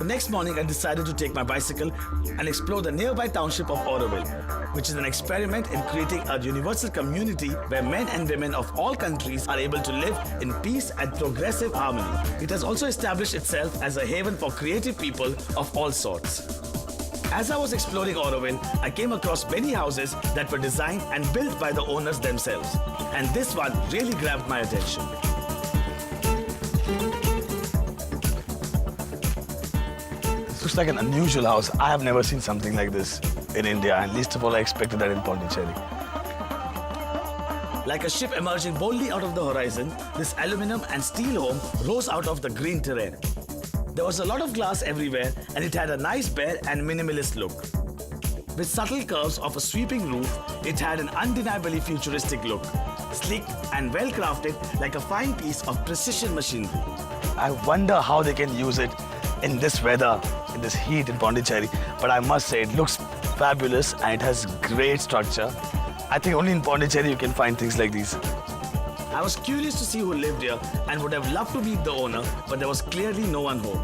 The next morning, I decided to take my bicycle and explore the nearby township of Auroville, which is an experiment in creating a universal community where men and women of all countries are able to live in peace and progressive harmony. It has also established itself as a haven for creative people of all sorts. As I was exploring Auroville, I came across many houses that were designed and built by the owners themselves, and this one really grabbed my attention. Looks like an unusual house. I have never seen something like this in India, and least of all I expected that in Pondicherry. Like a ship emerging boldly out of the horizon, this aluminum and steel home rose out of the green terrain. There was a lot of glass everywhere, and it had a nice bare and minimalist look. With subtle curves of a sweeping roof, it had an undeniably futuristic look, sleek and well crafted like a fine piece of precision machinery. I wonder how they can use it in this weather, in this heat in Pondicherry, but I must say it looks fabulous and it has great structure. I think only in Pondicherry you can find things like these. I was curious to see who lived here and would have loved to meet the owner, but there was clearly no one home.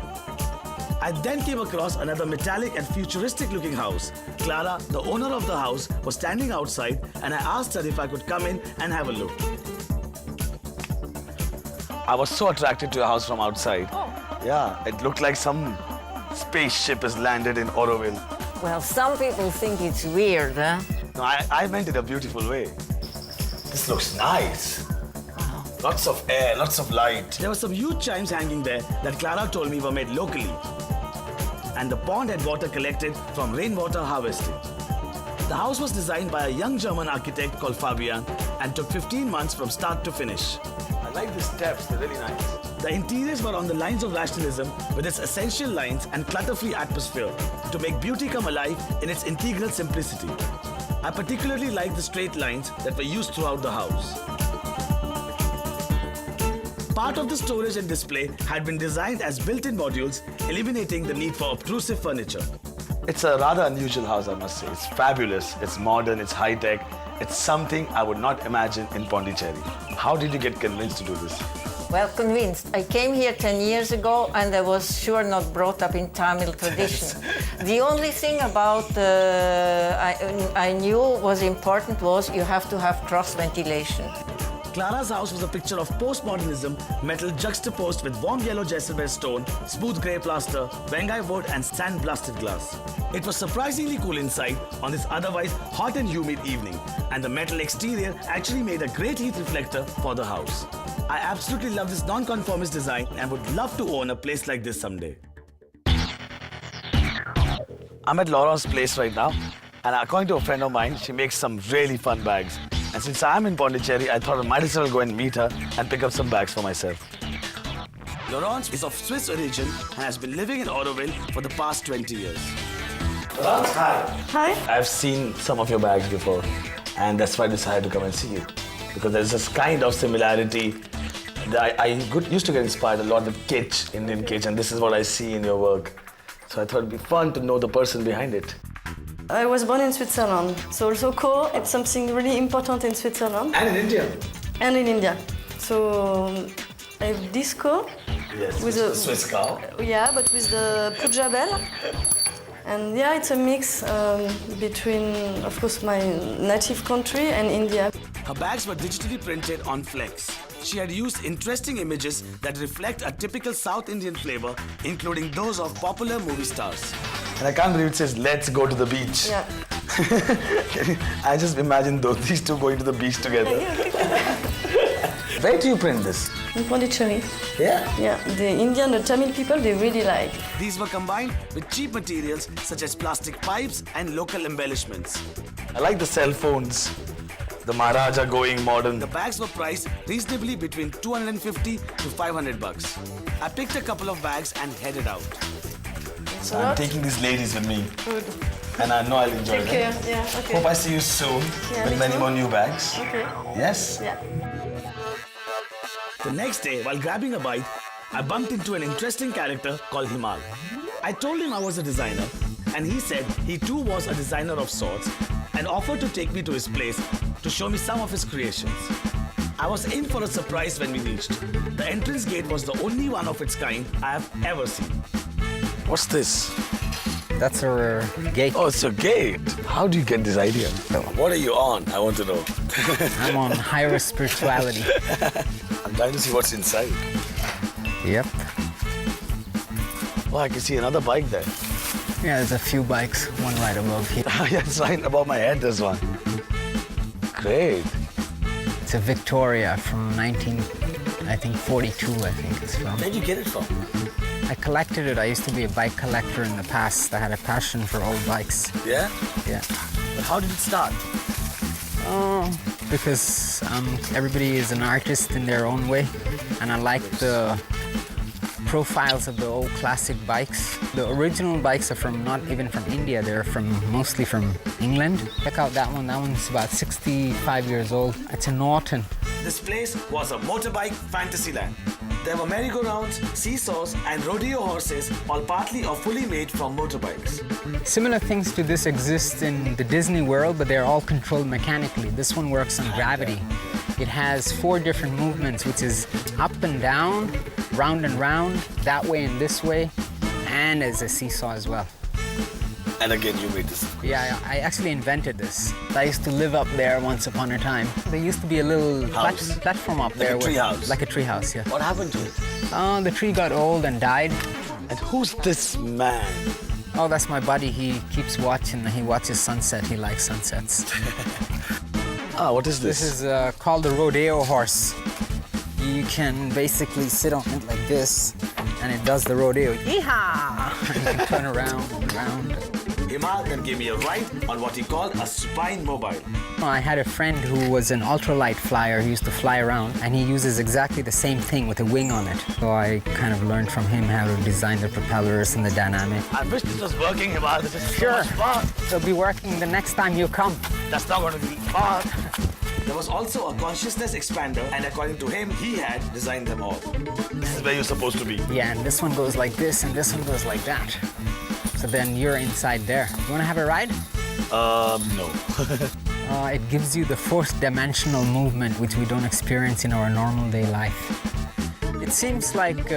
I then came across another metallic and futuristic looking house. Clara, the owner of the house, was standing outside and I asked her if I could come in and have a look. I was so attracted to the house from outside. Yeah, it looked like some spaceship has landed in Auroville. Well, some people think it's weird, huh? No, I meant it a beautiful way. This looks nice. Wow. Lots of air, lots of light. There were some huge chimes hanging there that Clara told me were made locally. And the pond had water collected from rainwater harvesting. The house was designed by a young German architect called Fabian and took 15 months from start to finish. I like the steps, they're really nice. The interiors were on the lines of rationalism with its essential lines and clutter-free atmosphere to make beauty come alive in its integral simplicity. I particularly like the straight lines that were used throughout the house. Part of the storage and display had been designed as built-in modules, eliminating the need for obtrusive furniture. It's a rather unusual house, I must say. It's fabulous, it's modern, it's high-tech. It's something I would not imagine in Pondicherry. How did you get convinced to do this? Well, convinced. I came here 10 years ago and I was sure not brought up in Tamil tradition. The only thing about I knew was important was you have to have cross ventilation. Clara's house was a picture of postmodernism, metal juxtaposed with warm yellow Jezebel stone, smooth grey plaster, Vengai wood and sand-blasted glass. It was surprisingly cool inside on this otherwise hot and humid evening, and the metal exterior actually made a great heat reflector for the house. I absolutely love this non-conformist design and would love to own a place like this someday. I'm at Laura's place right now, and according to a friend of mine, she makes some really fun bags. And since I'm in Pondicherry, I thought I might as well go and meet her and pick up some bags for myself. Laurence is of Swiss origin and has been living in Auroville for the past 20 years. Laurence, hi. Hi. I've seen some of your bags before, and that's why I decided to come and see you. Because there's this kind of similarity. I used to get inspired a lot with kitsch, Indian kitsch, and this is what I see in your work. So I thought it'd be fun to know the person behind it. I was born in Switzerland, so also core, it's something really important in Switzerland. And in India. And in India. So I have this core. Yes, with the Swiss cow. Yeah, but with the Pujabel. And yeah, it's a mix between, of course, my native country and India. Her bags were digitally printed on flex. She had used interesting images that reflect a typical South Indian flavor, including those of popular movie stars. And I can't believe it says, let's go to the beach. Yeah. I just imagine these two going to the beach together. Where do you print this? In Pondicherry. Yeah? Yeah, the Indian, the Tamil people, they really like. These were combined with cheap materials such as plastic pipes and local embellishments. I like the cell phones. The Maharaja going modern. The bags were priced reasonably between 250 to 500 bucks. I picked a couple of bags and headed out. So I'm taking these ladies with me. Good. And I know I'll enjoy Take them. care. Yeah, okay. Hope I see you soon with many more new bags. Okay. Yes? Yeah. The next day, while grabbing a bite, I bumped into an interesting character called Himal. I told him I was a designer, and he said he too was a designer of sorts and offered to take me to his place to show me some of his creations. I was in for a surprise when we reached. The entrance gate was the only one of its kind I have ever seen. What's this? That's our gate. Oh, it's a gate. How do you get this idea? What are you on? I want to know. I'm on higher spirituality. I'm trying to see what's inside. Yep. Oh, I can see another bike there. Yeah, there's a few bikes, one right above here. Yeah, it's right above my head, there's one. Great. It's a Victoria from 1942, I think it's from. Where'd you get it from? I collected it. I used to be a bike collector in the past. I had a passion for old bikes. Yeah? Yeah. But how did it start? Because everybody is an artist in their own way, and I like the profiles of the old classic bikes. The original bikes are from not even from India, they're mostly from England. Check out that one. That one's about 65 years old. It's a Norton. This place was a motorbike fantasy land. There were merry-go-rounds, seesaws, and rodeo horses, all partly or fully made from motorbikes. Similar things to this exist in the Disney World, but they're all controlled mechanically. This one works on gravity. It has 4 different movements, which is up and down, round and round, that way and this way, and as a seesaw as well. And again, you made this. Yeah, I actually invented this. I used to live up there once upon a time. There used to be a little platform up there. Like a tree house? Like a tree house, yeah. What happened to it? The tree got old and died. And who's this man? Oh, that's my buddy. He keeps watching. He watches sunset. He likes sunsets. What is this? This is called the rodeo horse. You can basically sit on it like this, and it does the rodeo. Yeehaw! And you can turn around and around. Himal then gave me a ride on what he called a supine mobile. I had a friend who was an ultralight flyer. He used to fly around, and he uses exactly the same thing with a wing on it. So I kind of learned from him how to design the propellers and the dynamic. I wish this was working, Himal. This is Sure. so much fun. It'll be working the next time you come. That's not going to be fun. There was also a consciousness expander, and according to him, he had designed them all. This is where you're supposed to be. Yeah, and this one goes like this, and this one goes like that. So then you're inside there. You want to have a ride? No. It gives you the 4th dimensional movement, which we don't experience in our normal day life. It seems like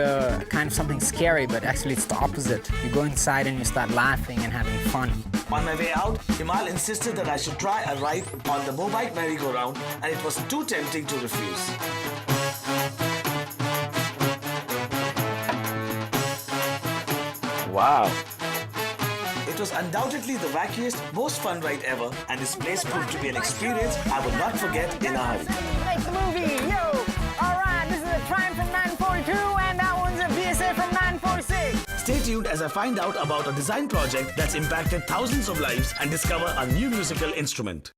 kind of something scary, but actually it's the opposite. You go inside and you start laughing and having fun. On my way out, Himal insisted that I should try a ride on the Mobike merry-go-round, and it was too tempting to refuse. Wow. It was undoubtedly the wackiest, most fun ride ever, and this place proved to be an experience I would not forget in a hurry. Make the movie, yo! All right, this is a Triumph from 942, and that one's a BSA from 946. Stay tuned as I find out about a design project that's impacted thousands of lives and discover a new musical instrument.